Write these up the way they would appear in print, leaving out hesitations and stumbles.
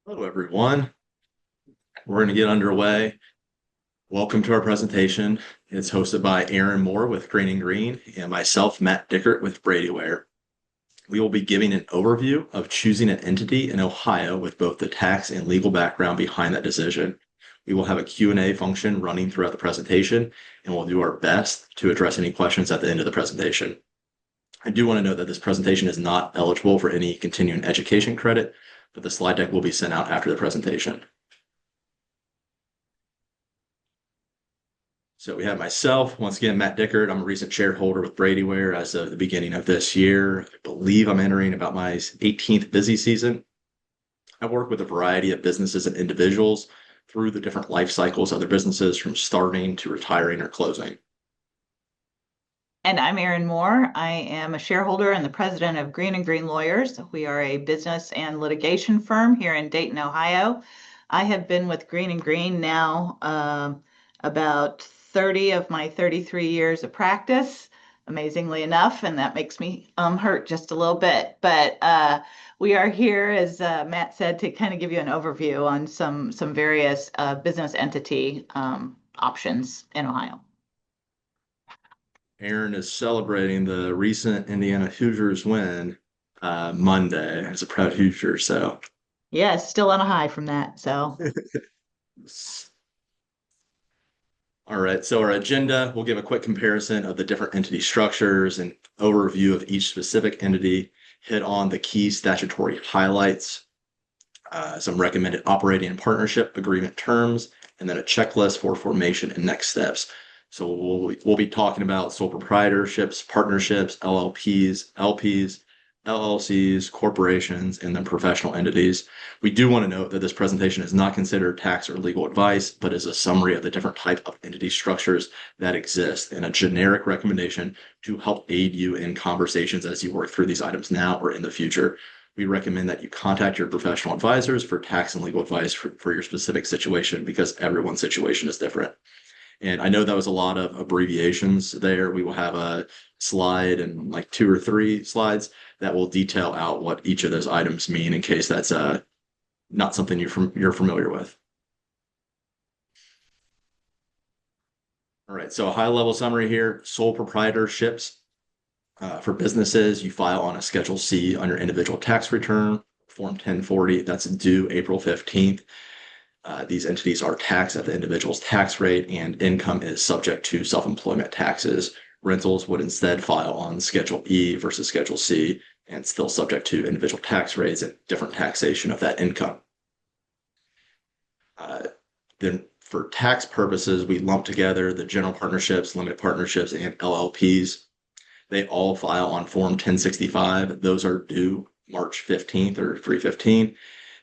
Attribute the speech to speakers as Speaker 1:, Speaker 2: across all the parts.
Speaker 1: Hello, everyone. We're going to get underway. Welcome to our presentation. It's hosted by Aaron Moore with Green and Green and myself, Matt Dickert with Brady Ware. We will be giving an overview of choosing an entity in Ohio with both the tax and legal background behind that decision. We will have a Q&A function running throughout the presentation, and we'll do our best to address any questions at the end of the presentation. I do want to note that this presentation is not eligible for any continuing education credit, but the slide deck will be sent out after the presentation. So we have myself, once again, Matt Dickert. I'm a recent shareholder with Brady Ware as of the beginning of this year. I believe I'm entering about my 18th busy season. I work with a variety of businesses and individuals through the different life cycles of their businesses, from starting to retiring or closing.
Speaker 2: And I'm Erin Moore. I am a shareholder and the president of Green and Green Lawyers. We are a business and litigation firm here in Dayton, Ohio. I have been with Green and Green now about 30 of my 33 years of practice, amazingly enough, and that makes me hurt just a little bit. But we are here, as Matt said, to kind of give you an overview on some various business entity options in Ohio.
Speaker 1: Aaron is celebrating the recent Indiana Hoosiers win Monday as a proud Hoosier. So,
Speaker 2: Yeah, still on a high from that. So.
Speaker 1: all right. So our agenda, we'll give a quick comparison of the different entity structures and overview of each specific entity, hit on the key statutory highlights, some recommended operating and partnership agreement terms, and then a checklist for formation and next steps. So we'll be talking about sole proprietorships, partnerships, LLPs, LPs, LLCs, corporations, and then professional entities. We do want to note that this presentation is not considered tax or legal advice, but is a summary of the different type of entity structures that exist and a generic recommendation to help aid you in conversations as you work through these items now or in the future. We recommend that you contact your professional advisors for tax and legal advice for your specific situation, because everyone's situation is different. And I know that was a lot of abbreviations there. We will have a slide and like two or three slides that will detail out what each of those items mean, in case that's not something you're familiar with. All right, so a high level summary here: sole proprietorships. For businesses, you file on a Schedule C on your individual tax return, Form 1040, that's due April 15th. These entities are taxed at the individual's tax rate, and income is subject to self-employment taxes. Rentals would instead file on Schedule E versus Schedule C, and still subject to individual tax rates and different taxation of that income. Then for tax purposes, we lump together the general partnerships, limited partnerships, and LLPs. They all file on Form 1065. Those are due March 15th or 3/15.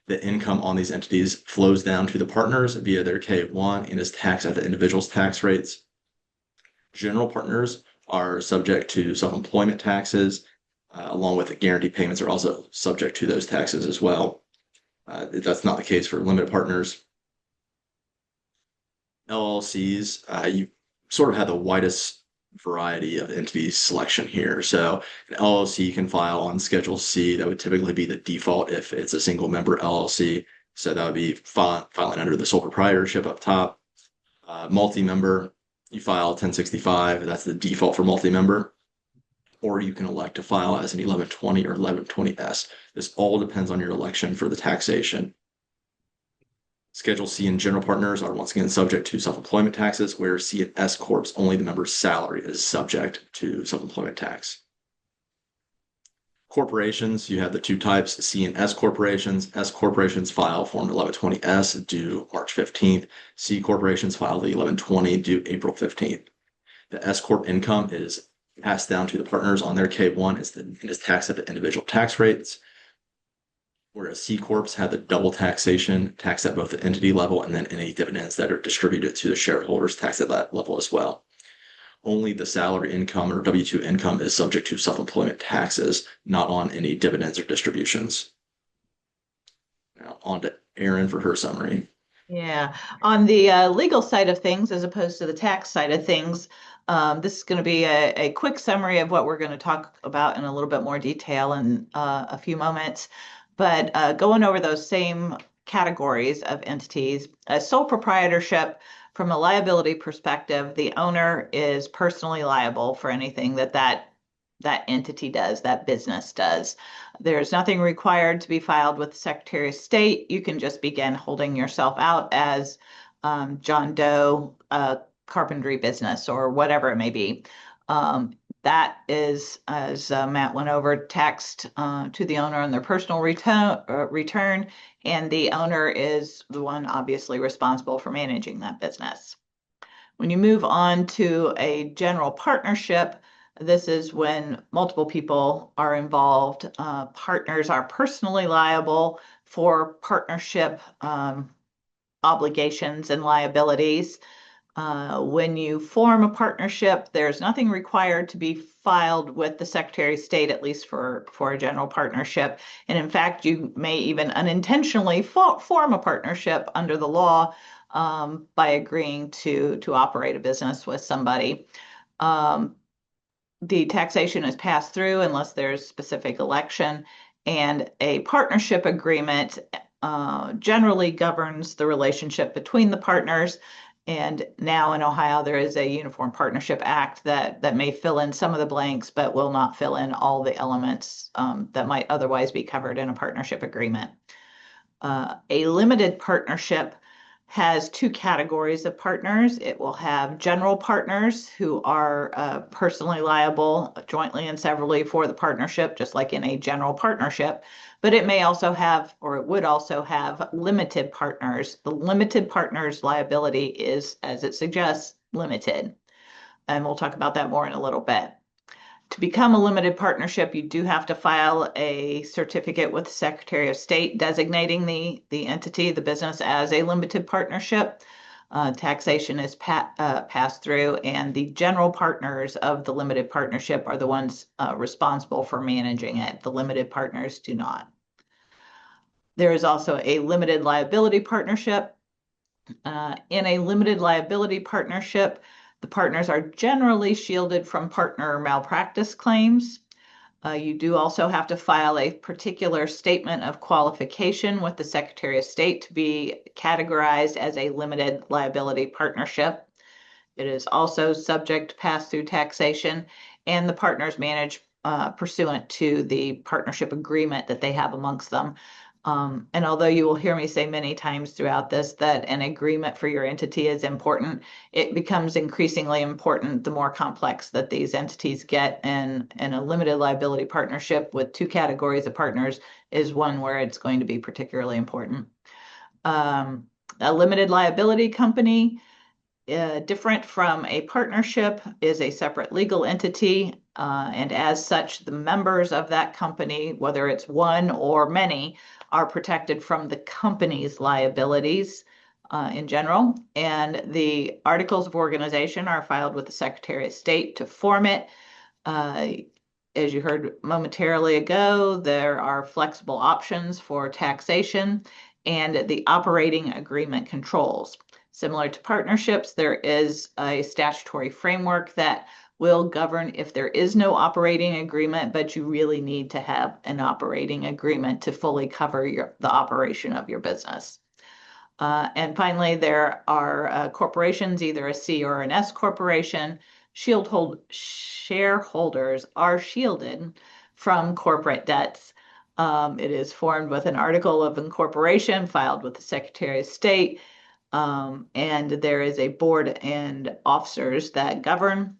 Speaker 1: The income on these entities flows down to the partners via their K-1 and is taxed at the individual's tax rates. General partners are subject to self-employment taxes, along with the guarantee payments are also subject to those taxes as well. That's not the case for limited partners. LLCs, you sort of have the widest variety of entity selection here. So an LLC can file on Schedule C. That would typically be the default if it's a single member LLC. So that would be filing under the sole proprietorship up top. Multi-member, you file 1065. That's the default for multi-member. Or you can elect to file as an 1120 or 1120S. This all depends on your election for the taxation. Schedule C and general partners are once again subject to self-employment taxes, where C and S Corps, only the member's salary is subject to self-employment tax. Corporations, you have the two types, C and S corporations. S corporations file Form 1120S due March 15th. C corporations file the 1120 due April 15th. The S Corp income is passed down to the partners on their K-1 and is taxed at the individual tax rates, whereas C Corps have the double taxation, taxed at both the entity level, and then any dividends that are distributed to the shareholders taxed at that level as well. Only the salary income or W-2 income is subject to self-employment taxes, not on any dividends or distributions. Now on to Erin for her summary.
Speaker 2: Yeah, on the legal side of things, as opposed to the tax side of things, this is going to be a quick summary of what we're going to talk about in a little bit more detail in a few moments. But going over those same categories of entities. A sole proprietorship, from a liability perspective, the owner is personally liable for anything that entity does, that business does. There's nothing required to be filed with the Secretary of State. You can just begin holding yourself out as John Doe carpentry business or whatever it may be. That is, as Matt went over, taxed to the owner on their personal return, and the owner is the one obviously responsible for managing that business. When you move on to a general partnership, this is when multiple people are involved. Partners are personally liable for partnership obligations and liabilities. When you form a partnership, there's nothing required to be filed with the Secretary of State, at least for a general partnership. And in fact, you may even unintentionally form a partnership under the law by agreeing to operate a business with somebody. The taxation is passed through unless there's specific election, and a partnership agreement generally governs the relationship between the partners. And now in Ohio, there is a Uniform Partnership Act that may fill in some of the blanks, but will not fill in all the elements that might otherwise be covered in a partnership agreement. A limited partnership has two categories of partners. It will have general partners who are personally liable jointly and severally for the partnership, just like in a general partnership. But it may also have, or it would also have, limited partners. The limited partners liability is, as it suggests, limited. And we'll talk about that more in a little bit. To become a limited partnership, you do have to file a certificate with the Secretary of State designating the entity, the business, as a limited partnership. Taxation is passed through, and the general partners of the limited partnership are the ones responsible for managing it. The limited partners do not. There is also a limited liability partnership. In a limited liability partnership, the partners are generally shielded from partner malpractice claims. You do also have to file a particular statement of qualification with the Secretary of State to be categorized as a limited liability partnership. It is also subject to pass-through taxation, and the partners manage pursuant to the partnership agreement that they have amongst them. And although you will hear me say many times throughout this that an agreement for your entity is important, it becomes increasingly important the more complex that these entities get. And a limited liability partnership with two categories of partners is one where it's going to be particularly important. A limited liability company, different from a partnership, is a separate legal entity. And as such, the members of that company, whether it's one or many, are protected from the company's liabilities in general. And the articles of organization are filed with the Secretary of State to form it. As you heard momentarily ago, there are flexible options for taxation and the operating agreement controls. Similar to partnerships, there is a statutory framework that will govern if there is no operating agreement, but you really need to have an operating agreement to fully cover the operation of your business. And finally, there are corporations, either a C or an S corporation. Shareholders are shielded from corporate debts. It is formed with an article of incorporation filed with the Secretary of State. And there is a board and officers that govern.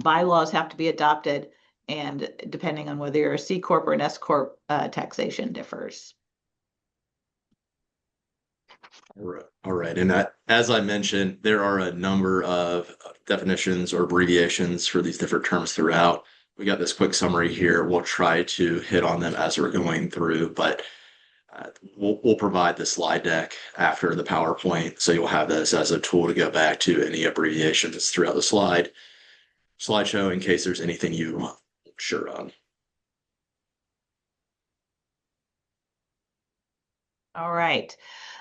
Speaker 2: Bylaws have to be adopted, and depending on whether you're a C Corp or an S Corp, taxation differs.
Speaker 1: All right. And as I mentioned, there are a number of definitions or abbreviations for these different terms throughout. We got this quick summary here. We'll try to hit on them as we're going through, but we'll provide the slide deck after the PowerPoint. So you'll have this as a tool to go back to any abbreviations throughout the slideshow in case there's anything you aren't sure on.
Speaker 2: All right.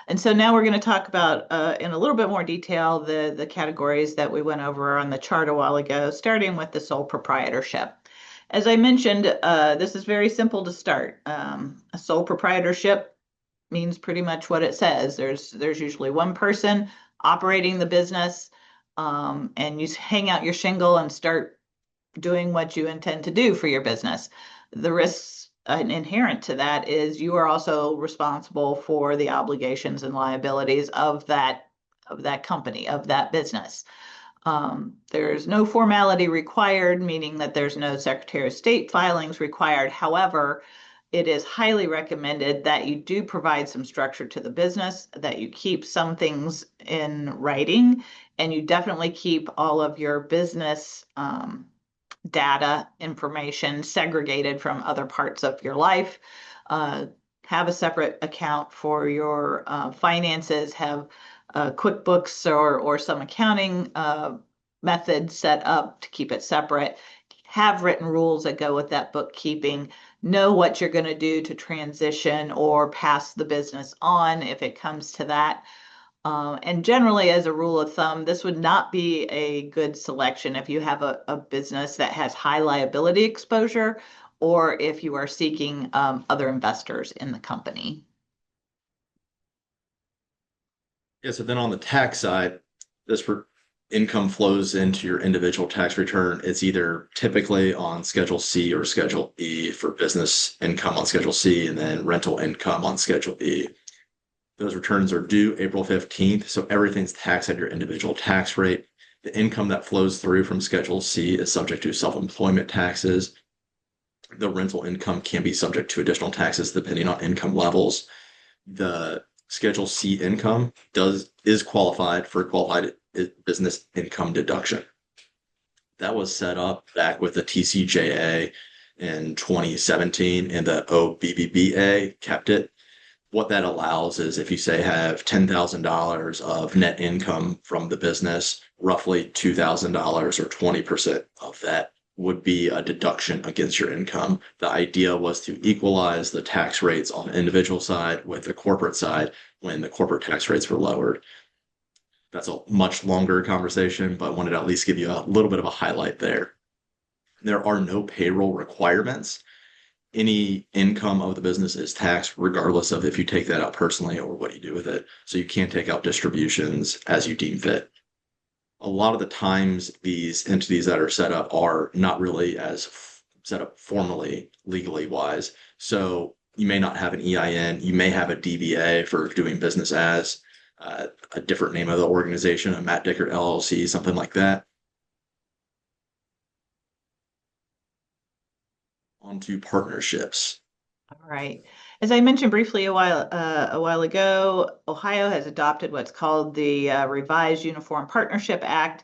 Speaker 2: And so now we're going to talk about in a little bit more detail the categories that we went over on the chart a while ago, starting with the sole proprietorship. As I mentioned, this is very simple to start. A sole proprietorship means pretty much what it says. There's usually one person operating the business, and you hang out your shingle and start doing what you intend to do for your business. The risks inherent to that is you are also responsible for the obligations and liabilities of that company, of that business. There's no formality required, meaning that there's no Secretary of State filings required. However, it is highly recommended that you do provide some structure to the business, that you keep some things in writing, and you definitely keep all of your business data information segregated from other parts of your life. Uh, have a separate account for your finances, have QuickBooks or some accounting method set up to keep it separate. Have written rules that go with that bookkeeping. Know what you're going to do to transition or pass the business on if it comes to that. And generally, as a rule of thumb, this would not be a good selection if you have a business that has high liability exposure or if you are seeking other investors in the company.
Speaker 1: Yeah, so then on the tax side, this income flows into your individual tax return. It's either typically on Schedule C or Schedule E for business income on Schedule C and then rental income on Schedule E. Those returns are due April 15th, so everything's taxed at your individual tax rate. The income that flows through from Schedule C is subject to self-employment taxes. The rental income can be subject to additional taxes depending on income levels. The Schedule C income is qualified for qualified business income deduction. That was set up back with the TCJA in 2017, and the OBBBA kept it. What that allows is if you say have $10,000 of net income from the business, roughly $2,000 or 20% of that would be a deduction against your income. The idea was to equalize the tax rates on the individual side with the corporate side when the corporate tax rates were lowered. That's a much longer conversation, but wanted to at least give you a little bit of a highlight there. There are no payroll requirements. Any income of the business is taxed regardless of if you take that out personally or what you do with it. So you can take out distributions as you deem fit. A lot of the times these entities that are set up are not really as set up formally, legally wise. So you may not have an EIN, you may have a DBA for doing business as a different name of the organization, a Matt Dickert LLC, something like that. Onto partnerships.
Speaker 2: All right. As I mentioned briefly a while ago, Ohio has adopted what's called the Revised Uniform Partnership Act,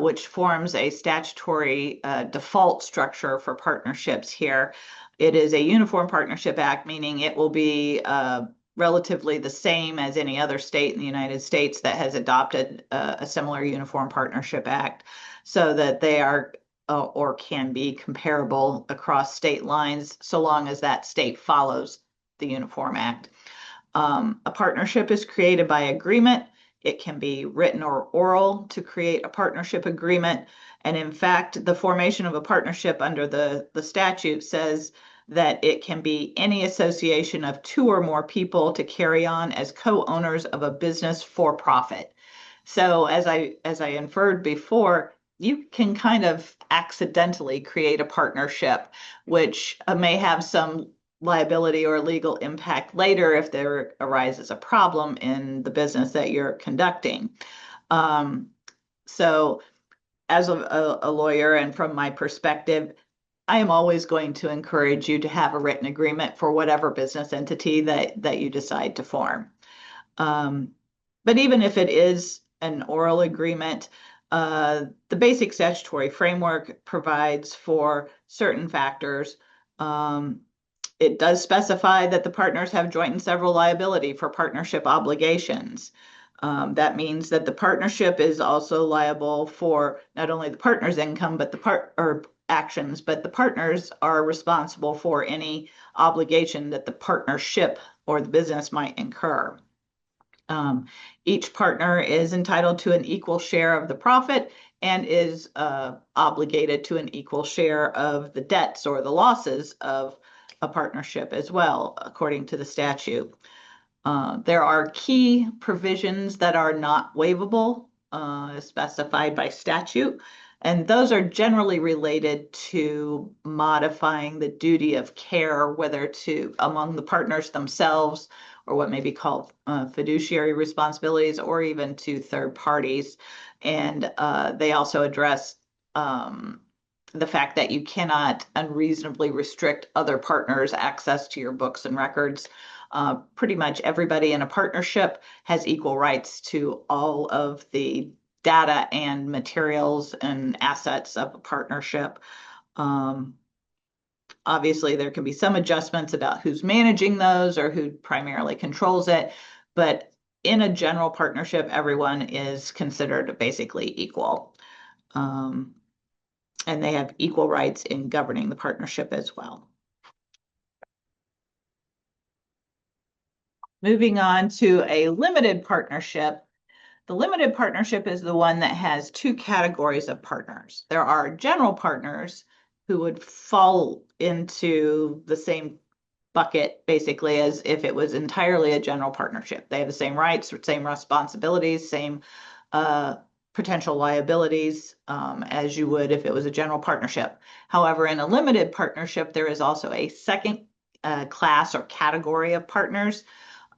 Speaker 2: which forms a statutory default structure for partnerships here. It is a Uniform Partnership Act, meaning it will be relatively the same as any other state in the United States that has adopted a similar Uniform Partnership Act, so that they are or can be comparable across state lines, so long as that state follows the Uniform Act. A partnership is created by agreement. It can be written or oral to create a partnership agreement. And in fact, the formation of a partnership under the statute says that it can be any association of two or more people to carry on as co-owners of a business for profit. So as I inferred before, you can kind of accidentally create a partnership, which may have some liability or legal impact later if there arises a problem in the business that you're conducting. So as a lawyer and from my perspective, I am always going to encourage you to have a written agreement for whatever business entity that you decide to form. But even if it is an oral agreement, the basic statutory framework provides for certain factors. It does specify that the partners have joint and several liability for partnership obligations. That means that the partnership is also liable for not only the partner's income, but or actions, but the partners are responsible for any obligation that the partnership or the business might incur. Each partner is entitled to an equal share of the profit and is obligated to an equal share of the debts or the losses of a partnership as well, according to the statute. There are key provisions that are not waivable, specified by statute, and those are generally related to modifying the duty of care, whether to among the partners themselves or what may be called fiduciary responsibilities, or even to third parties. And they also address the fact that you cannot unreasonably restrict other partners' access to your books and records. Pretty much everybody in a partnership has equal rights to all of the data and materials and assets of a partnership. Um, Obviously, there can be some adjustments about who's managing those or who primarily controls it, but in a general partnership, everyone is considered basically equal. Um, and they have equal rights in governing the partnership as well. Moving on to a limited partnership. The limited partnership is the one that has two categories of partners. There are general partners who would fall into the same bucket basically as if it was entirely a general partnership. They have the same rights, same responsibilities, same uh, potential liabilities as you would if it was a general partnership. However, in a limited partnership, there is also a second class or category of partners,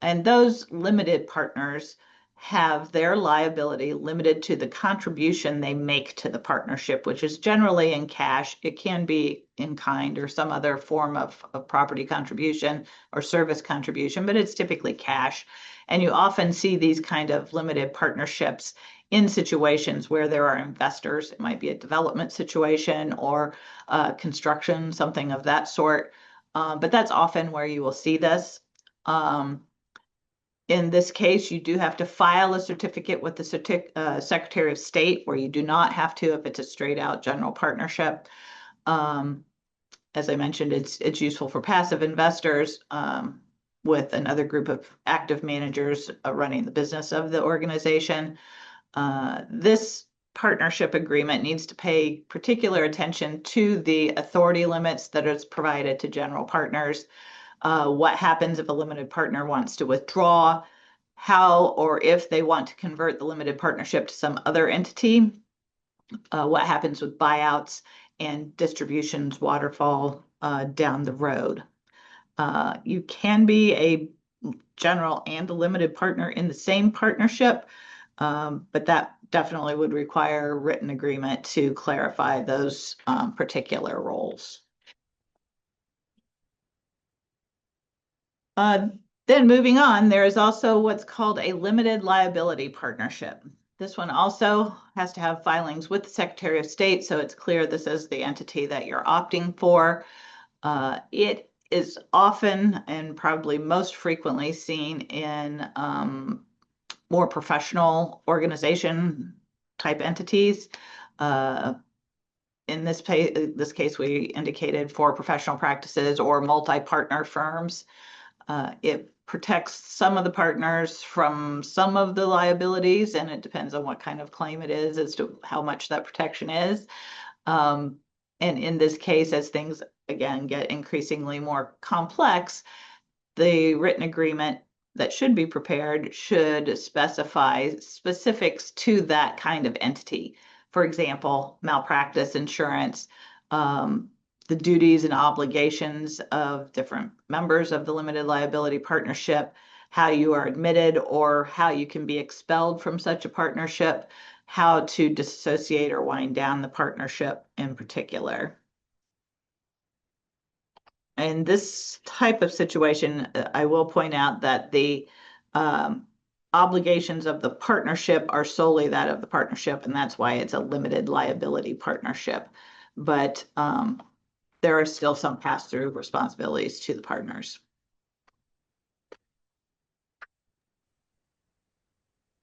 Speaker 2: and those limited partners have their liability limited to the contribution they make to the partnership, which is generally in cash. It can be in kind or some other form of property contribution or service contribution, but it's typically cash. And you often see these kind of limited partnerships in situations where there are investors. It might be a development situation or construction, something of that sort. But that's often where you will see this. Um, in this case, you do have to file a certificate with the Secretary of State, where you do not have to if it's a straight out general partnership. Um, as I mentioned, it's useful for passive investors with another group of active managers running the business of the organization. This partnership agreement needs to pay particular attention to the authority limits that is provided to general partners. What happens if a limited partner wants to withdraw, how or if they want to convert the limited partnership to some other entity, what happens with buyouts and distributions waterfall down the road. You can be a general and a limited partner in the same partnership, but that definitely would require a written agreement to clarify those particular roles. Uh, then moving on, there is also what's called a limited liability partnership. This one also has to have filings with the Secretary of State, so it's clear this is the entity that you're opting for. It is often and probably most frequently seen in more professional organization type entities. In this case, we indicated for professional practices or multi-partner firms. It protects some of the partners from some of the liabilities, and it depends on what kind of claim it is as to how much that protection is. And in this case, as things again get increasingly more complex, the written agreement that should be prepared should specify specifics to that kind of entity. For example, malpractice insurance, the duties and obligations of different members of the limited liability partnership, how you are admitted or how you can be expelled from such a partnership, how to dissociate or wind down the partnership in particular. In this type of situation, I will point out that the obligations of the partnership are solely that of the partnership, and that's why it's a limited liability partnership. But there are still some pass-through responsibilities to the partners.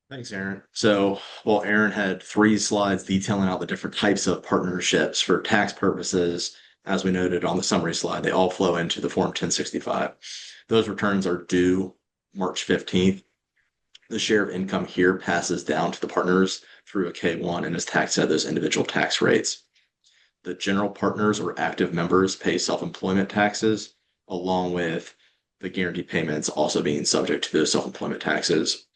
Speaker 1: Thanks, Aaron. So, well, Aaron had three slides detailing out the different types of partnerships for tax purposes. As we noted on the summary slide, they all flow into the Form 1065. Those returns are due March 15th. The share of income here passes down to the partners through a K-1 and is taxed at those individual tax rates. The general partners or active members pay self-employment taxes along with the guaranteed payments also being subject to the self-employment taxes.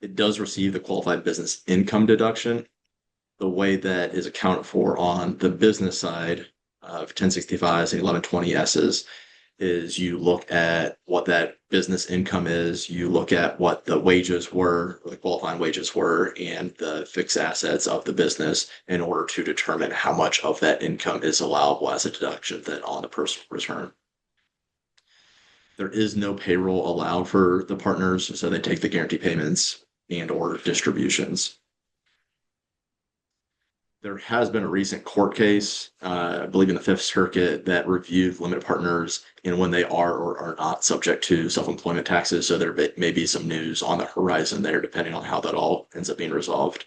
Speaker 1: It does receive the qualified business income deduction. The way that is accounted for on the business side of 1065s and 1120Ss is you look at what that business income is, you look at what the wages were, the qualifying wages were, and the fixed assets of the business in order to determine how much of that income is allowable as a deduction then on the personal return. There is no payroll allowed for the partners, so they take the guarantee payments and or distributions. There has been a recent court case, I believe in the Fifth Circuit, that reviewed limited partners and when they are or are not subject to self-employment taxes. So there may be some news on the horizon there, depending on how that all ends up being resolved.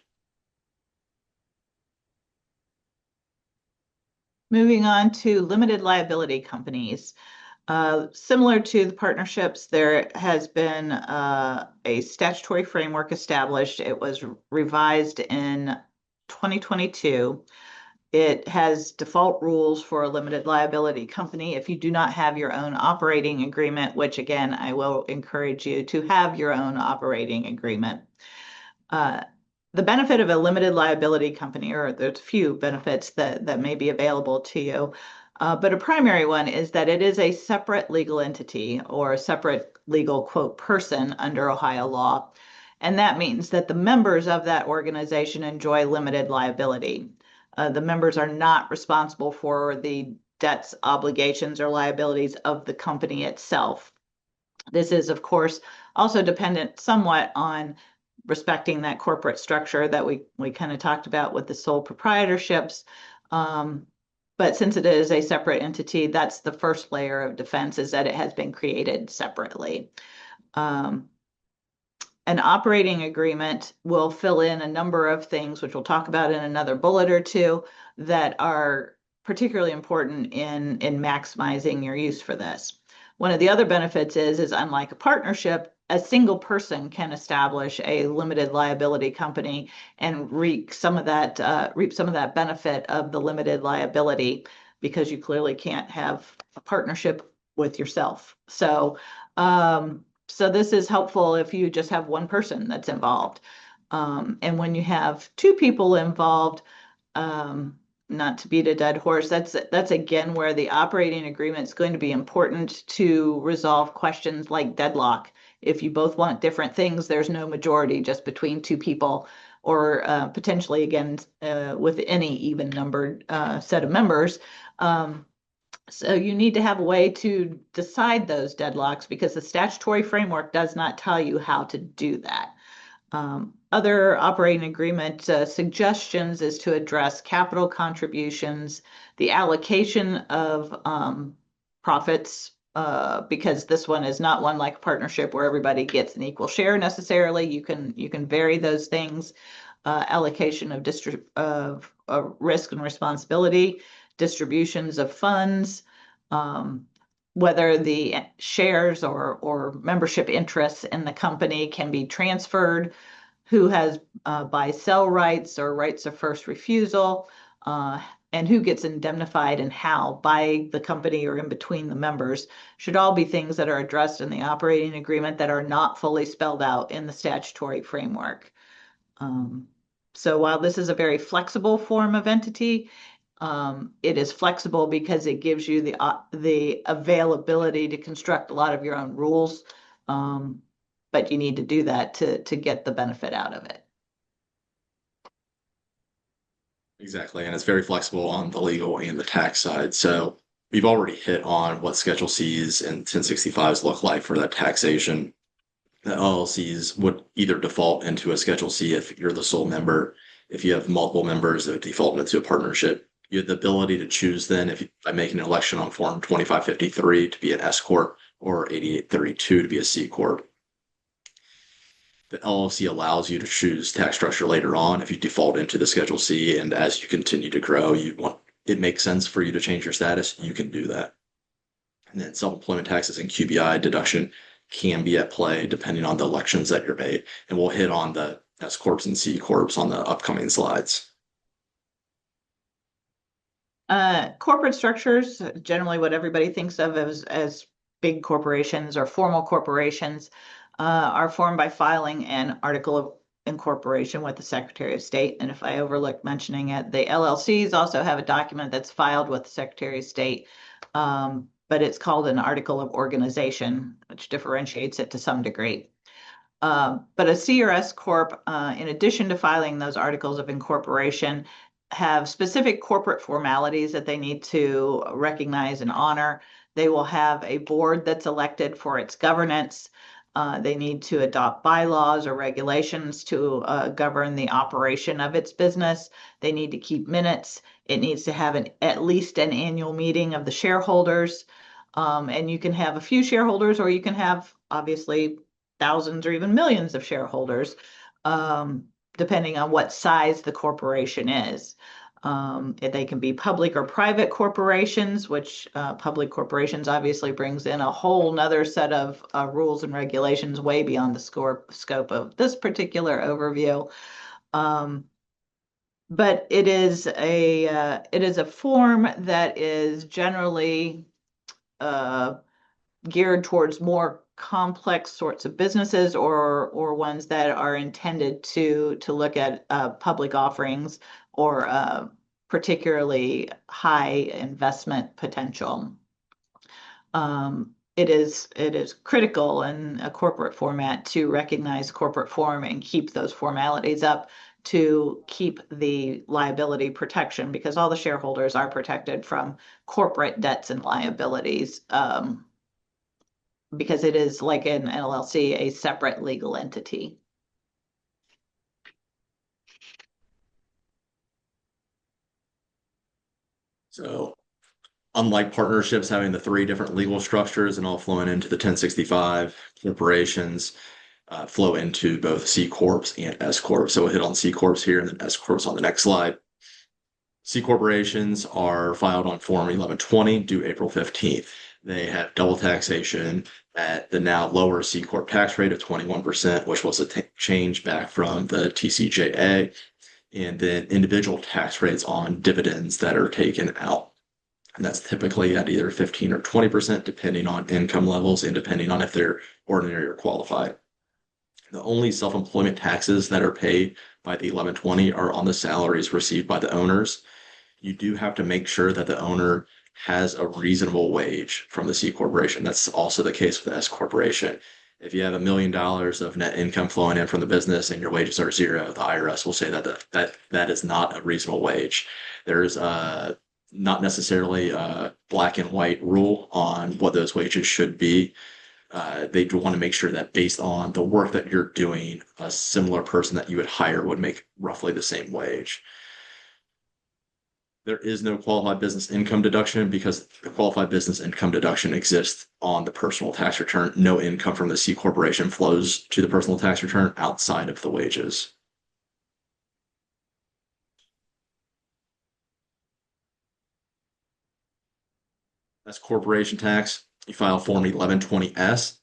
Speaker 2: Moving on to limited liability companies. Similar to the partnerships, there has been a statutory framework established. It was revised in 2022. It has default rules for a limited liability company. If you do not have your own operating agreement, which again, I will encourage you to have your own operating agreement. The benefit of a limited liability company, or there's a few benefits that may be available to you, but a primary one is that it is a separate legal entity or a separate legal quote person under Ohio law. And that means that the members of that organization enjoy limited liability. The members are not responsible for the debts, obligations, or liabilities of the company itself. This is, of course, also dependent somewhat on respecting that corporate structure that we kind of talked about with the sole proprietorships. But since it is a separate entity, that's the first layer of defense, is that it has been created separately. An operating agreement will fill in a number of things, which we'll talk about in another bullet or two, that are particularly important in maximizing your use for this. One of the other benefits is unlike a partnership, a single person can establish a limited liability company and reap some of that benefit of the limited liability, because you clearly can't have a partnership with yourself. So this is helpful if you just have one person that's involved. And when you have two people involved, not to beat a dead horse, that's again where the operating agreement is going to be important to resolve questions like deadlock. If you both want different things, there's no majority just between two people, or potentially again with any even numbered set of members. So you need to have a way to decide those deadlocks, because the statutory framework does not tell you how to do that. Other operating agreement suggestions is to address capital contributions, the allocation of profits, because this one is not one like a partnership where everybody gets an equal share necessarily. You can vary those things. Allocation of risk and responsibility, distributions of funds, whether the shares or membership interests in the company can be transferred, who has buy-sell rights or rights of first refusal, and who gets indemnified and how by the company or in between the members, should all be things that are addressed in the operating agreement that are not fully spelled out in the statutory framework. So while this is a very flexible form of entity, it is flexible because it gives you the availability to construct a lot of your own rules, but you need to do that to get the benefit out of it.
Speaker 1: Exactly. And it's very flexible on the legal and the tax side. So we've already hit on what Schedule Cs and 1065s look like for that taxation. The LLCs would either default into a Schedule C if you're the sole member. If you have multiple members, it would default into a partnership. You have the ability to choose then by making an election on Form 2553 to be an S-Corp or 8832 to be a C-Corp. The LLC allows you to choose tax structure later on if you default into the Schedule C, and as you continue to grow, it makes sense for you to change your status, you can do that. And then self-employment taxes and QBI deduction can be at play depending on the elections that you're made. And we'll hit on the S-Corps and C-Corps on the upcoming slides.
Speaker 2: Corporate structures, generally what everybody thinks of as big corporations or formal corporations are formed by filing an article of incorporation with the Secretary of State. And if I overlooked mentioning it, the LLCs also have a document that's filed with the Secretary of State, but it's called an article of organization, which differentiates it to some degree. But a C or S Corp, in addition to filing those articles of incorporation, have specific corporate formalities that they need to recognize and honor. They will have a board that's elected for its governance. They need to adopt bylaws or regulations to govern the operation of its business. They need to keep minutes. It needs to have at least an annual meeting of the shareholders. And you can have a few shareholders, or you can have obviously thousands or even millions of shareholders, depending on what size the corporation is. They can be public or private corporations, which public corporations obviously brings in a whole nother set of rules and regulations way beyond the scope of this particular overview. But it is a form that is generally geared towards more complex sorts of businesses, or ones that are intended to look at public offerings or particularly high investment potential. It is critical in a corporate format to recognize corporate form and keep those formalities up to keep the liability protection, because all the shareholders are protected from corporate debts and liabilities, because it is, like an LLC, a separate legal entity.
Speaker 1: So unlike partnerships having the three different legal structures and all flowing into the 1065, corporations flow into both C Corps and S Corp. So we'll hit on C Corps here and then S Corps on the next slide. C corporations are filed on Form 1120 due April 15th. They have double taxation at the now lower C Corp tax rate of 21%, which was a change back from the TCJA, and then individual tax rates on dividends that are taken out. And that's typically at either 15 or 20%, depending on income levels and depending on if they're ordinary or qualified. The only self-employment taxes that are paid by the 1120 are on the salaries received by the owners. You do have to make sure that the owner has a reasonable wage from the C corporation. That's also the case with the S corporation. If you have $1 million of net income flowing in from the business and your wages are zero, the IRS will say that is not a reasonable wage. There's not necessarily a black and white rule on what those wages should be. They do want to make sure that based on the work that you're doing, a similar person that you would hire would make roughly the same wage. There is no qualified business income deduction because the qualified business income deduction exists on the personal tax return. No income from the C corporation flows to the personal tax return outside of the wages. That's corporation tax. You file Form 1120S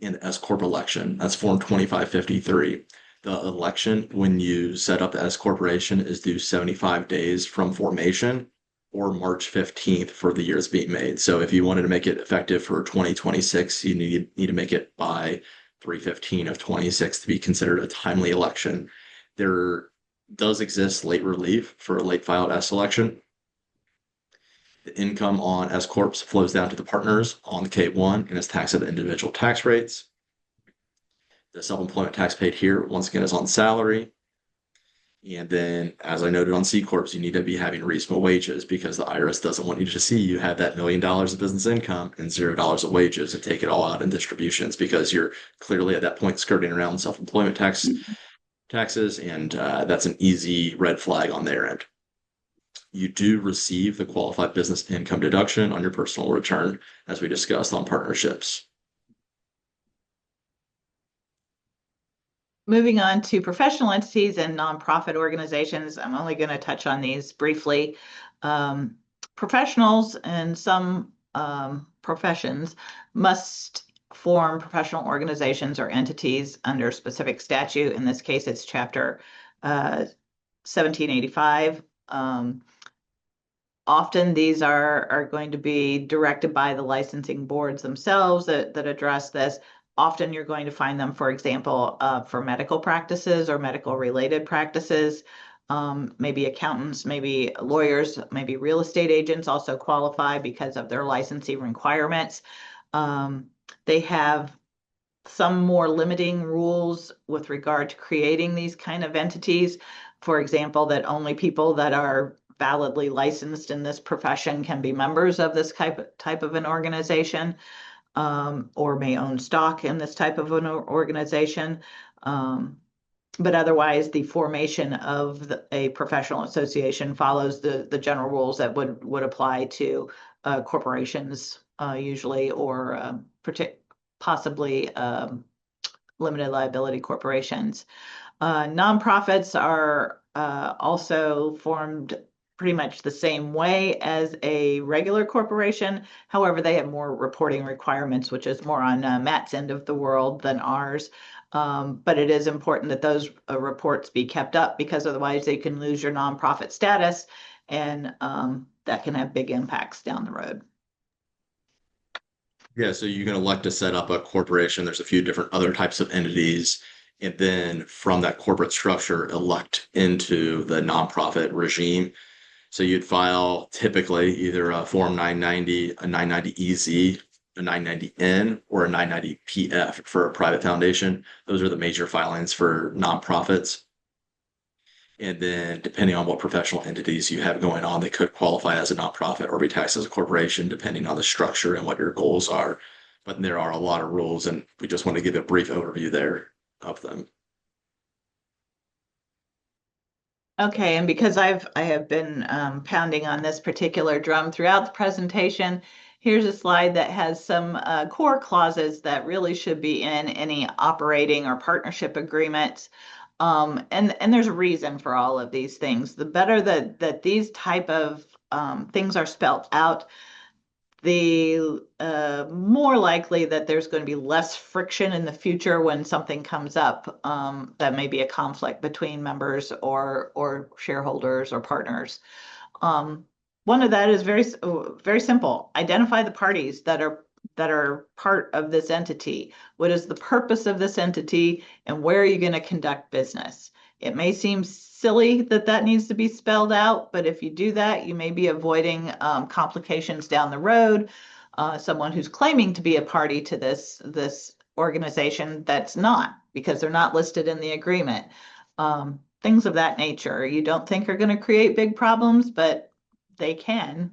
Speaker 1: in the S Corp election. That's Form 2553. The election, when you set up the S Corporation, is due 75 days from formation or March 15th for the year it's being made. So if you wanted to make it effective for 2026, you need to make it by 3/15 of 26 to be considered a timely election. There does exist late relief for a late filed S election. The income on S Corps flows down to the partners on the K1 and is taxed at the individual tax rates. The self-employment tax paid here, once again, is on salary. And then, as I noted on C Corps, you need to be having reasonable wages because the IRS doesn't want you to see you have that $1 million of business income and $0 of wages and take it all out in distributions, because you're clearly at that point skirting around self-employment taxes, and that's an easy red flag on their end. You do receive the qualified business income deduction on your personal return, as we discussed on partnerships.
Speaker 2: Moving on to professional entities and nonprofit organizations, I'm only going to touch on these briefly. Professionals and some professions must form professional organizations or entities under specific statute. In this case, it's Chapter 1785. Often these are going to be directed by the licensing boards themselves that address this. Often you're going to find them, for example, for medical practices or medical related practices. Maybe accountants, maybe lawyers, maybe real estate agents also qualify because of their licensing requirements. Um, they have some more limiting rules with regard to creating these kind of entities. For example, that only people that are validly licensed in this profession can be members of this type of an organization, or may own stock in this type of an organization. But otherwise, the formation of a professional association follows the general rules that would apply to corporations usually, or possibly limited liability corporations. Nonprofits are also formed pretty much the same way as a regular corporation. However, they have more reporting requirements, which is more on Matt's end of the world than ours. But it is important that those reports be kept up, because otherwise they can lose your nonprofit status, and that can have big impacts down the road.
Speaker 1: Yeah, so you can elect to set up a corporation. There's a few different other types of entities. And then from that corporate structure, elect into the nonprofit regime. So you'd file typically either a Form 990, a 990EZ, a 990N, or a 990PF for a private foundation. Those are the major filings for nonprofits. And then depending on what professional entities you have going on, they could qualify as a nonprofit or be taxed as a corporation, depending on the structure and what your goals are. But there are a lot of rules, and we just want to give a brief overview there of them.
Speaker 2: Okay, and because I have been pounding on this particular drum throughout the presentation, here's a slide that has some core clauses that really should be in any operating or partnership agreements. And there's a reason for all of these things. The better that these type of things are spelled out, the more likely that there's going to be less friction in the future when something comes up that may be a conflict between members or shareholders or partners. Um, One of that is very simple. Identify the parties that are part of this entity. What is the purpose of this entity, and where are you going to conduct business? It may seem silly that needs to be spelled out, but if you do that, you may be avoiding complications down the road. Someone who's claiming to be a party to this organization that's not, because they're not listed in the agreement. Things of that nature you don't think are going to create big problems, but they can.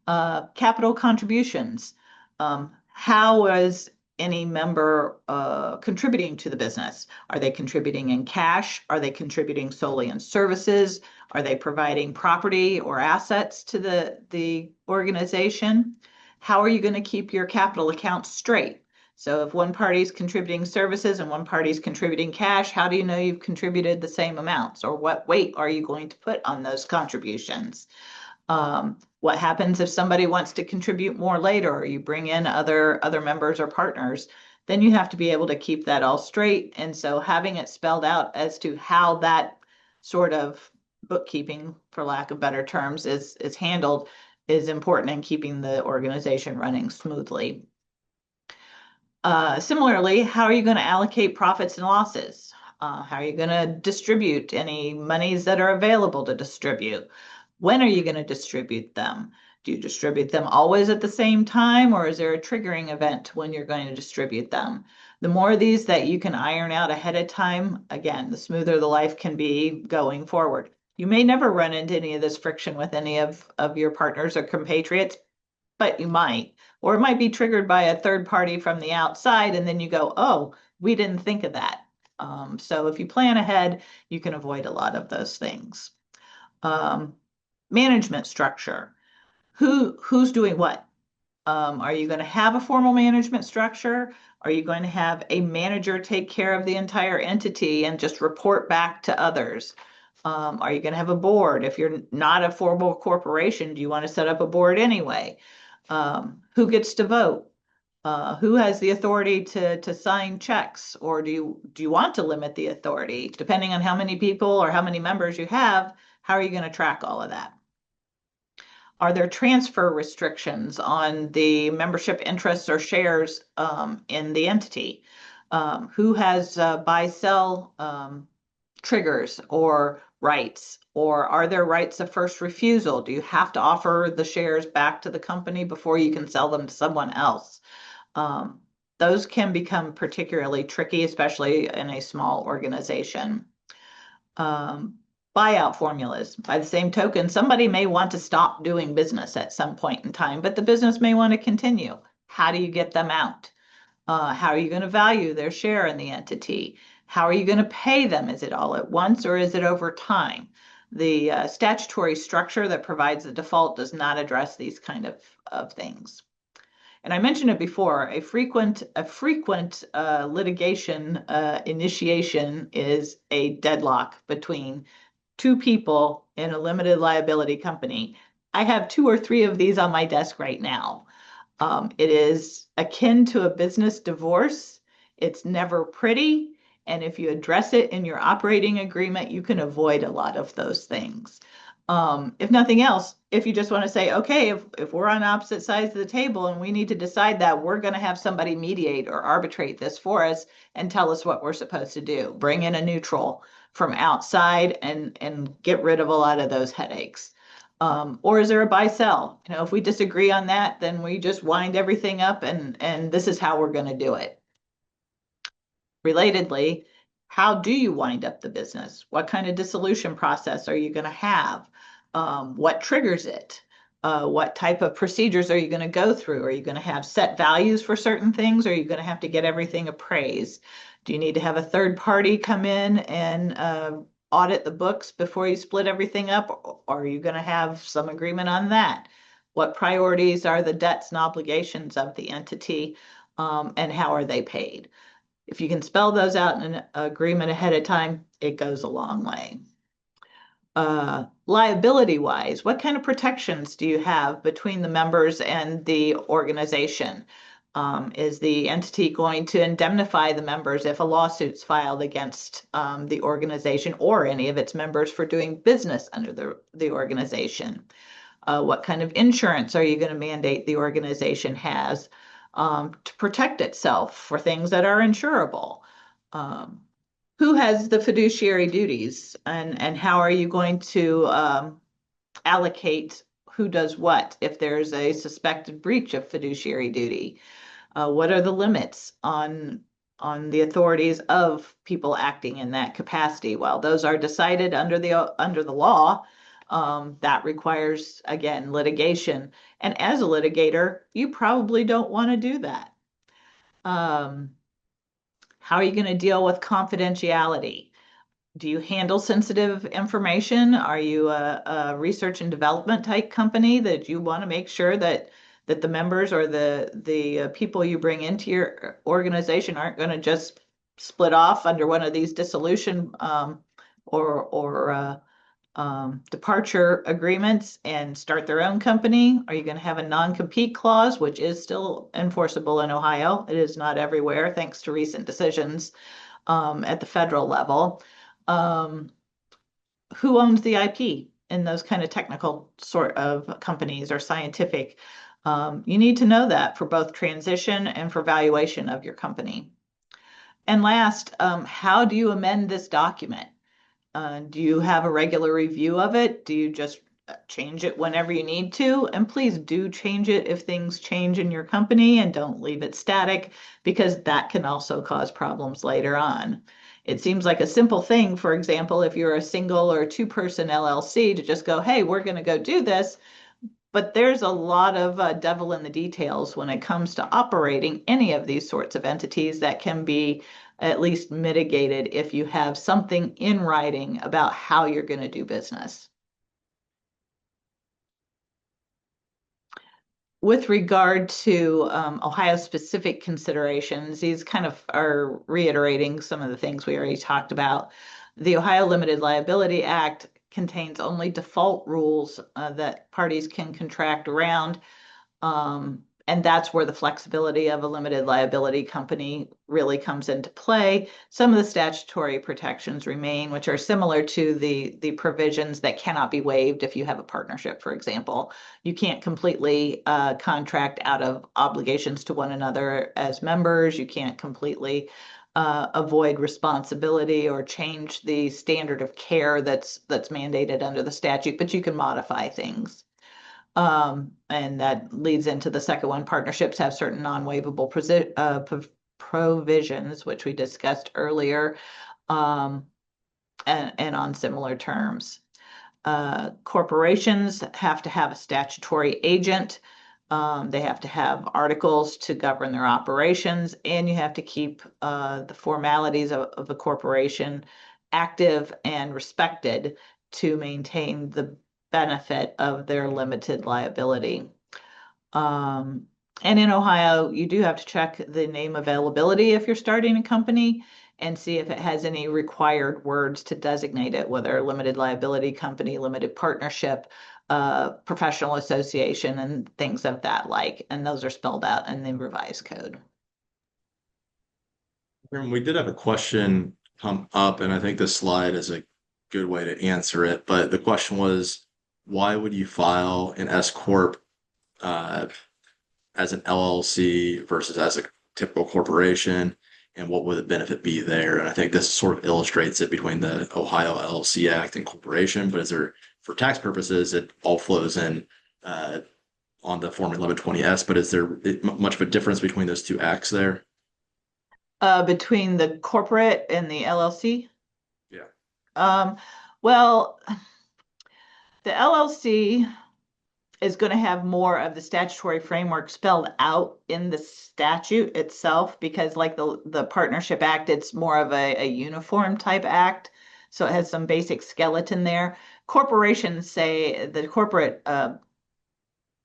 Speaker 2: Capital contributions. How is any member contributing to the business? Are they contributing in cash? Are they contributing solely in services? Are they providing property or assets to the organization? How are you going to keep your capital accounts straight? So if one party's contributing services and one party's contributing cash, how do you know you've contributed the same amounts? Or what weight are you going to put on those contributions? What happens if somebody wants to contribute more later, or you bring in other members or partners? Then you have to be able to keep that all straight. And so having it spelled out as to how that sort of bookkeeping, for lack of better terms, is handled is important in keeping the organization running smoothly. Similarly, how are you going to allocate profits and losses? How are you going to distribute any monies that are available to distribute? When are you going to distribute them? Do you distribute them always at the same time, or is there a triggering event when you're going to distribute them? The more of these that you can iron out ahead of time, again, the smoother the life can be going forward. You may never run into any of this friction with any of your partners or compatriots, but you might. Or it might be triggered by a third party from the outside, and then you go, oh, we didn't think of that. So if you plan ahead, you can avoid a lot of those things. Management structure. Who's doing what? Are you going to have a formal management structure? Are you going to have a manager take care of the entire entity and just report back to others? Are you going to have a board? If you're not a formal corporation, do you want to set up a board anyway? Who gets to vote? Who has the authority to sign checks? Or do you want to limit the authority? Depending on how many people or how many members you have, how are you going to track all of that? Are there transfer restrictions on the membership interests or shares in the entity? Who has buy-sell triggers or rights? Or are there rights of first refusal? Do you have to offer the shares back to the company before you can sell them to someone else? Um, those can become particularly tricky, especially in a small organization. Um, buyout formulas. By the same token, somebody may want to stop doing business at some point in time, but the business may want to continue. How do you get them out? How are you going to value their share in the entity? How are you going to pay them? Is it all at once or is it over time? The statutory structure that provides the default does not address these kind of things. And I mentioned it before, a frequent litigation initiation is a deadlock between two people in a limited liability company. I have two or three of these on my desk right now. It is akin to a business divorce. It's never pretty. And if you address it in your operating agreement, you can avoid a lot of those things. If nothing else, if you just want to say, okay, if we're on opposite sides of the table and we need to decide that, we're going to have somebody mediate or arbitrate this for us and tell us what we're supposed to do. Bring in a neutral from outside and get rid of a lot of those headaches. Or is there a buy sell? If we disagree on that, then we just wind everything up and this is how we're going to do it. Relatedly, how do you wind up the business? What kind of dissolution process are you going to have? What triggers it? What type of procedures are you going to go through? Are you going to have set values for certain things? Or are you going to have to get everything appraised? Do you need to have a third party come in and audit the books before you split everything up? Or are you going to have some agreement on that? What priorities are the debts and obligations of the entity, and how are they paid? If you can spell those out in an agreement ahead of time, it goes a long way. Liability wise, what kind of protections do you have between the members and the organization? Is the entity going to indemnify the members if a lawsuit's filed against the organization or any of its members for doing business under the organization? What kind of insurance are you going to mandate the organization has to protect itself for things that are insurable? Um, who has the fiduciary duties and how are you going to allocate who does what if there's a suspected breach of fiduciary duty? What are the limits on the authorities of people acting in that capacity? Well, those are decided under the law. That requires, again, litigation. And as a litigator, you probably don't want to do that. Um, how are you going to deal with confidentiality? Do you handle sensitive information? Are you a research and development type company that you want to make sure that the members or the people you bring into your organization aren't going to just split off under one of these dissolution or departure agreements and start their own company? Are you going to have a non-compete clause, which is still enforceable in Ohio? It is not everywhere, thanks to recent decisions at the federal level. Um, who owns the IP in those kind of technical sort of companies or scientific? You need to know that for both transition and for valuation of your company. And last, how do you amend this document? Do you have a regular review of it? Do you just change it whenever you need to? And please do change it if things change in your company and don't leave it static because that can also cause problems later on. It seems like a simple thing, for example, if you're a single or two-person LLC to just go, hey, we're going to go do this. But there's a lot of devil in the details when it comes to operating any of these sorts of entities that can be at least mitigated if you have something in writing about how you're going to do business. With regard to Ohio-specific considerations, these kind of are reiterating some of the things we already talked about. The Ohio Limited Liability Act contains only default rules that parties can contract around. and that's where the flexibility of a limited liability company really comes into play. Some of the statutory protections remain, which are similar to the provisions that cannot be waived if you have a partnership, for example. You can't completely contract out of obligations to one another as members. You can't completely avoid responsibility or change the standard of care that's mandated under the statute, but you can modify things. And that leads into the second one. Partnerships have certain non-waivable provisions, which we discussed earlier, um, and on similar terms. Corporations have to have a statutory agent. They have to have articles to govern their operations, and you have to keep the formalities of a corporation active and respected to maintain the benefit of their limited liability. Um, and in Ohio, you do have to check the name availability if you're starting a company and see if it has any required words to designate it, whether limited liability company, limited partnership, professional association, and things of that like. And those are spelled out in the revised code.
Speaker 1: And we did have a question come up, and I think this slide is a good way to answer it. But the question was, why would you file an S Corp as an LLC versus as a typical corporation? And what would the benefit be there? And I think this sort of illustrates it between the Ohio LLC Act and corporation. But is there, for tax purposes, it all flows in on the Form 1120S. But is there much of a difference between those two acts there?
Speaker 2: Between the corporate and the LLC?
Speaker 1: Yeah.
Speaker 2: Um, well, the LLC is going to have more of the statutory framework spelled out in the statute itself, because like the Partnership Act, it's more of a uniform type act. So it has some basic skeleton there. Corporations say the corporate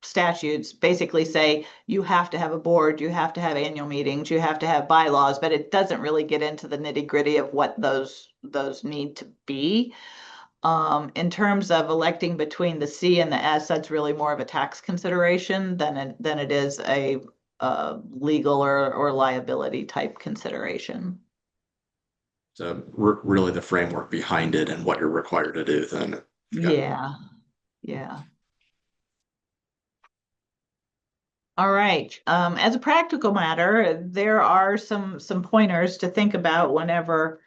Speaker 2: statutes basically say you have to have a board, you have to have annual meetings, you have to have bylaws, but it doesn't really get into the nitty gritty of what those need to be. In terms of electing between the C and the S, that's really more of a tax consideration than it is a legal or liability type consideration.
Speaker 1: So really the framework behind it and what you're required to do then. Okay.
Speaker 2: Yeah, yeah. All right. As a practical matter, there are some pointers to think about whenever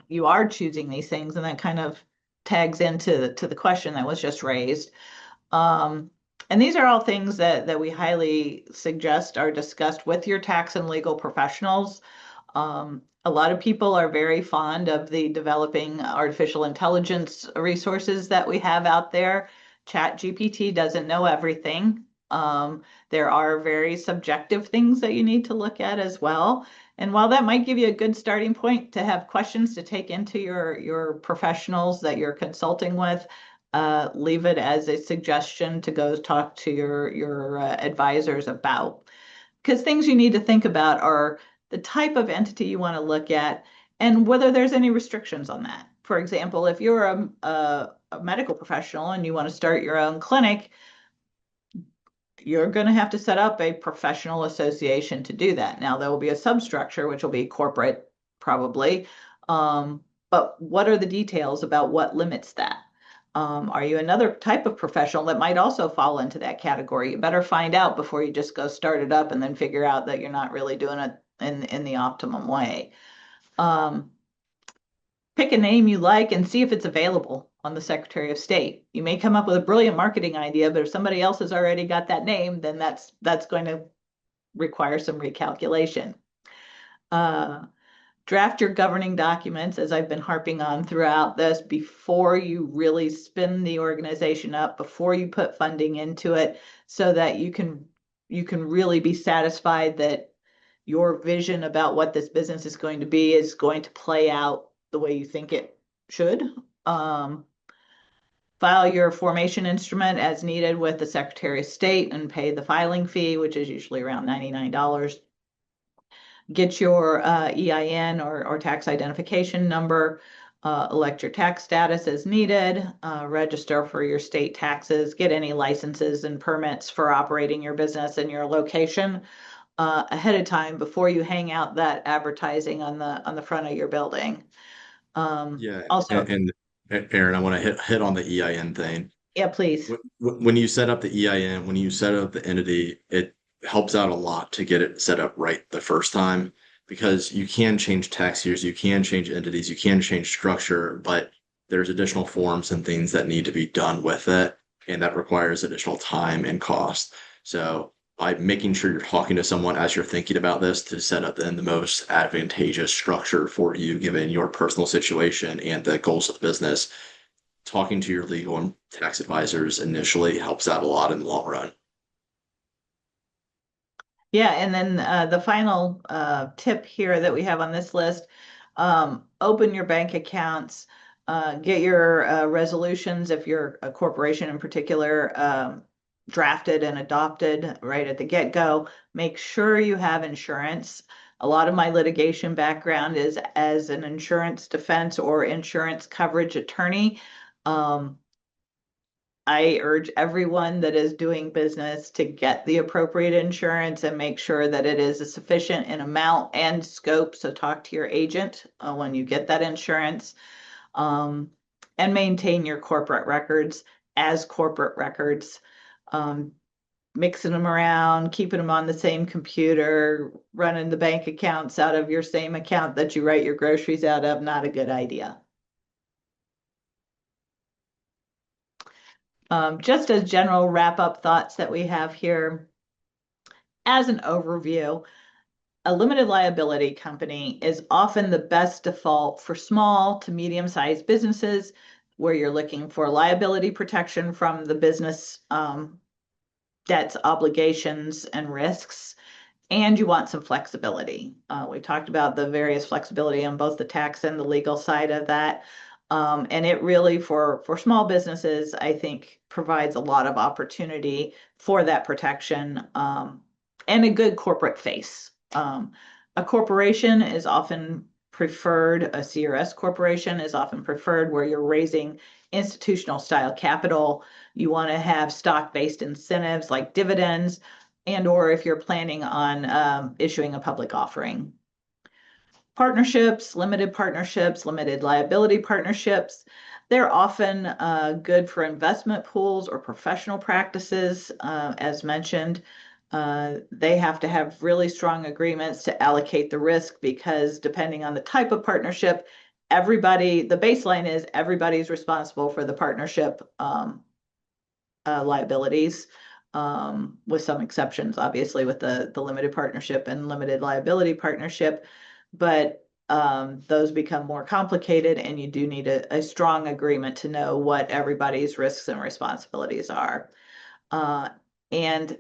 Speaker 2: you are choosing these things, and that kind of tags into the question that was just raised. Um, and these are all things that we highly suggest are discussed with your tax and legal professionals. A lot of people are very fond of the developing artificial intelligence resources that we have out there. ChatGPT doesn't know everything. There are very subjective things that you need to look at as well. And while that might give you a good starting point to have questions to take into your professionals that you're consulting with, leave it as a suggestion to go talk to your advisors about. Because things you need to think about are the type of entity you want to look at and whether there's any restrictions on that. For example, if you're a medical professional and you want to start your own clinic, you're going to have to set up a professional association to do that. Now, there will be a substructure, which will be corporate, probably. But what are the details about what limits that? Are you another type of professional that might also fall into that category? You better find out before you just go start it up and then figure out that you're not really doing it in the optimum way. Pick a name you like and see if it's available on the Secretary of State. You may come up with a brilliant marketing idea, but if somebody else has already got that name, then that's going to require some recalculation. Draft your governing documents, as I've been harping on throughout this, before you really spin the organization up, before you put funding into it, so that you can really be satisfied that your vision about what this business is going to be is going to play out the way you think it should. File your formation instrument as needed with the Secretary of State and pay the filing fee, which is usually around $99. Get your EIN or tax identification number. elect your tax status as needed, register for your state taxes, get any licenses and permits for operating your business in your location ahead of time before you hang out that advertising on the front of your building.
Speaker 1: Yeah,
Speaker 2: Also,
Speaker 1: and Aaron, I want to hit on the EIN thing.
Speaker 2: yeah, please.
Speaker 1: When you set up the EIN, when you set up the entity, it helps out a lot to get it set up right the first time because you can change tax years, you can change entities, you can change structure, but there's additional forms and things that need to be done with it, and that requires additional time and cost. So by making sure you're talking to someone as you're thinking about this to set up then the most advantageous structure for you given your personal situation and the goals of the business, talking to your legal and tax advisors initially helps out a lot in the long run.
Speaker 2: Yeah, and then the final tip here that we have on this list, open your bank accounts, get your resolutions if you're a corporation in particular, drafted and adopted right at the get-go. Make sure you have insurance. A lot of my litigation background is as an insurance defense or insurance coverage attorney. Um, I urge everyone that is doing business to get the appropriate insurance and make sure that it is sufficient in amount and scope. So talk to your agent when you get that insurance, um, and maintain your corporate records as corporate records. Um, Mixing them around, keeping them on the same computer, running the bank accounts out of your same account that you write your groceries out of, not a good idea. Just as general wrap up thoughts that we have here, as an overview, a limited liability company is often the best default for small to medium-sized businesses where you're looking for liability protection from the business debts, obligations, and risks, and you want some flexibility. We talked about the various flexibility on both the tax and the legal side of that. And it really, for small businesses, I think provides a lot of opportunity for that protection, and a good corporate face. A corporation is often preferred, a CRS corporation is often preferred where you're raising institutional style capital. You want to have stock-based incentives like dividends, and or if you're planning on issuing a public offering. Partnerships, limited liability partnerships, they're often good for investment pools or professional practices. As mentioned, they have to have really strong agreements to allocate the risk because depending on the type of partnership, the baseline is everybody's responsible for the partnership liabilities, with some exceptions, obviously, with the limited partnership and limited liability partnership. But those become more complicated, and you do need a strong agreement to know what everybody's risks and responsibilities are. And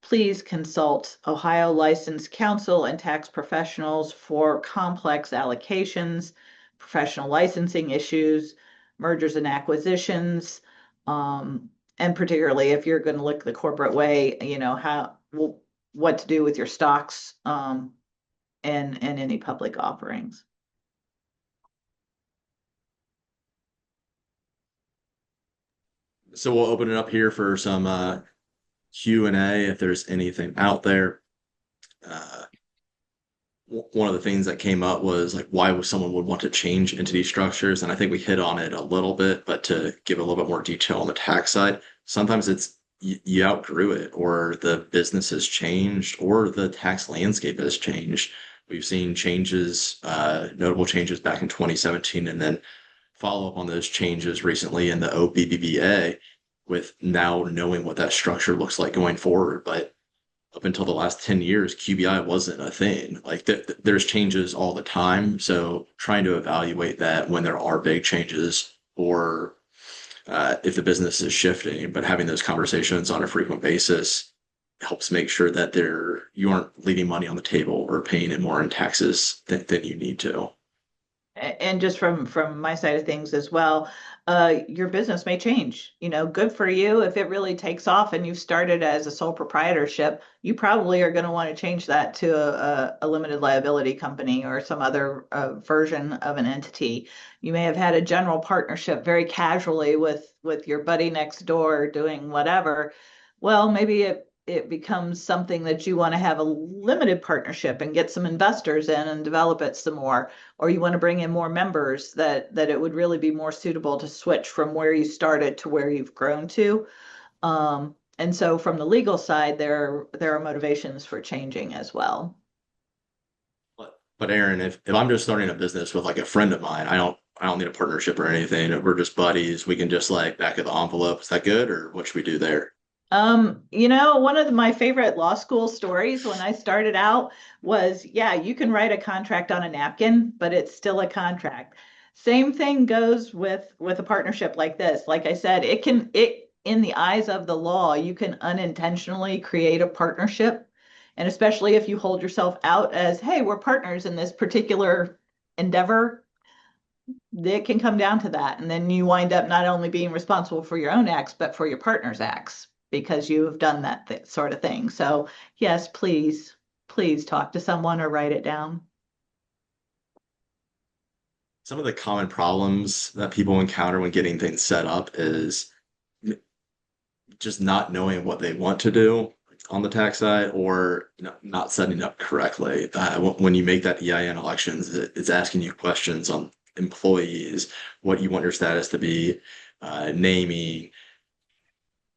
Speaker 2: please consult Ohio licensed counsel and tax professionals for complex allocations, professional licensing issues, mergers and acquisitions, and particularly if you're going to look the corporate way, what to do with your stocks, and any public offerings.
Speaker 1: So we'll open it up here for some Q&A if there's anything out there. Uh, One of the things that came up was like why would someone would want to change entity structures, and I think we hit on it a little bit, but to give a little bit more detail on the tax side, sometimes it's you outgrew it, or the business has changed, or the tax landscape has changed. We've seen changes, notable changes back in 2017, and then follow up on those changes recently in the OBBBA, with now knowing what that structure looks like going forward. But up until the last 10 years, QBI wasn't a thing. Like there's changes all the time. So trying to evaluate that when there are big changes, or if the business is shifting, but having those conversations on a frequent basis helps make sure that you aren't leaving money on the table or paying it more in taxes than you need to.
Speaker 2: And just from my side of things as well, your business may change. Good for you if it really takes off and you started as a sole proprietorship. You probably are going to want to change that to a limited liability company or some other version of an entity. You may have had a general partnership very casually with your buddy next door doing whatever. Well, maybe it becomes something that you want to have a limited partnership and get some investors in and develop it some more, or you want to bring in more members, that it would really be more suitable to switch from where you started to where you've grown to. And so from the legal side, there are motivations for changing as well.
Speaker 1: But Aaron, if I'm just starting a business with like a friend of mine, I don't need a partnership or anything. We're just buddies. We can just like back of the envelope. Is that good, or what should we do there?
Speaker 2: One of my favorite law school stories when I started out was, yeah, you can write a contract on a napkin, but it's still a contract. Same thing goes with a partnership like this. Like I said, it in the eyes of the law, you can unintentionally create a partnership. And especially if you hold yourself out as, hey, we're partners in this particular endeavor, it can come down to that. And then you wind up not only being responsible for your own acts, but for your partner's acts because you have done that sort of thing. So, yes, please talk to someone or write it down.
Speaker 1: Some of the common problems that people encounter when getting things set up is just not knowing what they want to do on the tax side, or not setting up correctly. When you make that EIN elections, it's asking you questions on employees, what you want your status to be, naming.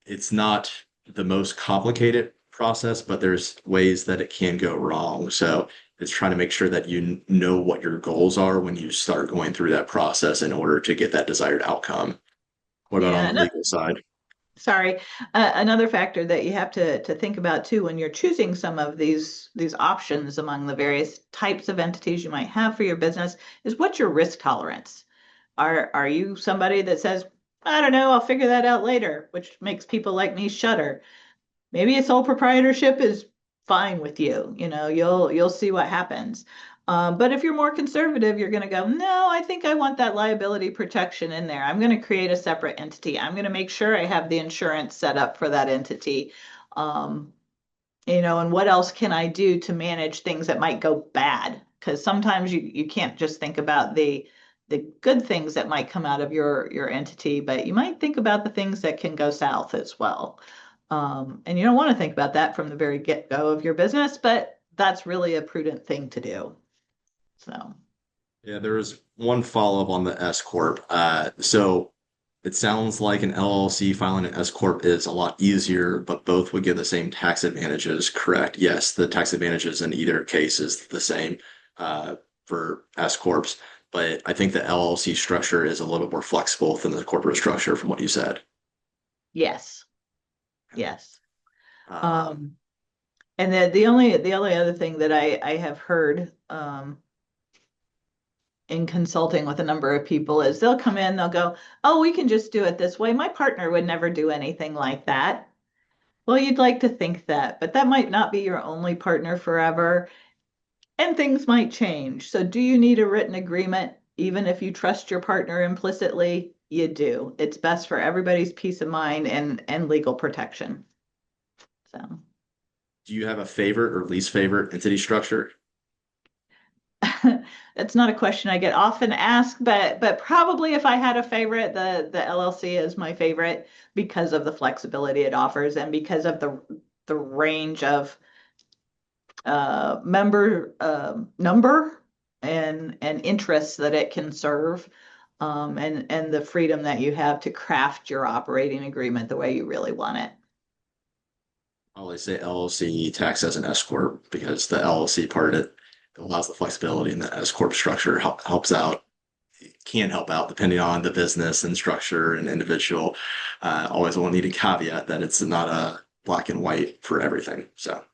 Speaker 1: It's not the most complicated process, but there's ways that it can go wrong. So it's trying to make sure that you know what your goals are when you start going through that process in order to get that desired outcome. What about on
Speaker 2: Yeah,
Speaker 1: the legal side?
Speaker 2: sorry. Another factor that you have to think about too when you're choosing some of these options among the various types of entities you might have for your business is what's your risk tolerance? Are you somebody that says, I don't know, I'll figure that out later, which makes people like me shudder? Maybe a sole proprietorship is fine with you. You'll see what happens. But if you're more conservative, you're going to go, no, I think I want that liability protection in there. I'm going to create a separate entity. I'm going to make sure I have the insurance set up for that entity. Um, and what else can I do to manage things that might go bad? Because sometimes you can't just think about the good things that might come out of your entity, but you might think about the things that can go south as well. And you don't want to think about that from the very get-go of your business, but that's really a prudent thing to do. So,
Speaker 1: Yeah, there's one follow-up on the S-Corp. So it sounds like an LLC filing an S-Corp is a lot easier, but both would give the same tax advantages, correct? Yes, the tax advantages in either case is the same for S-Corps, but I think the LLC structure is a little bit more flexible than the corporate structure from what you said.
Speaker 2: yes, yes.
Speaker 1: Um,
Speaker 2: Um, and the only other thing that I have heard in consulting with a number of people is they'll come in, they'll go, "Oh, we can just do it this way. My partner would never do anything like that." Well, you'd like to think that, but that might not be your only partner forever, and things might change. So, do you need a written agreement, even if you trust your partner implicitly? You do. It's best for everybody's peace of mind and legal protection. So,
Speaker 1: do you have a favorite or least favorite entity structure?
Speaker 2: that's not a question I get often asked, but probably if I had a favorite, the LLC is my favorite because of the flexibility it offers and because of the range of member number and interests that it can serve, and the freedom that you have to craft your operating agreement the way you really want it.
Speaker 1: I always say LLC tax as an S corp because the LLC part of it allows the flexibility, and the S corp structure helps out. It can help out depending on the business and structure and individual. Always will need a caveat that it's not a black and white for everything. So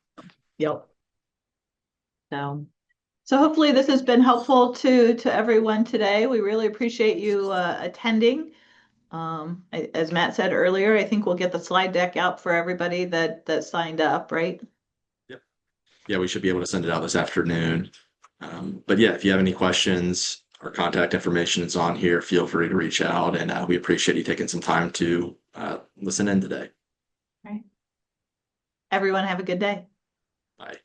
Speaker 2: Yep. So, so hopefully this has been helpful to everyone today. We really appreciate you attending. As Matt said earlier, I think we'll get the slide deck out for everybody that signed up, right?
Speaker 1: yeah, we should be able to send it out this afternoon. But yeah, if you have any questions Our contact information is on here. Feel free to reach out, and we appreciate you taking some time to listen in today.
Speaker 2: Right. Everyone have a good day.
Speaker 1: Bye.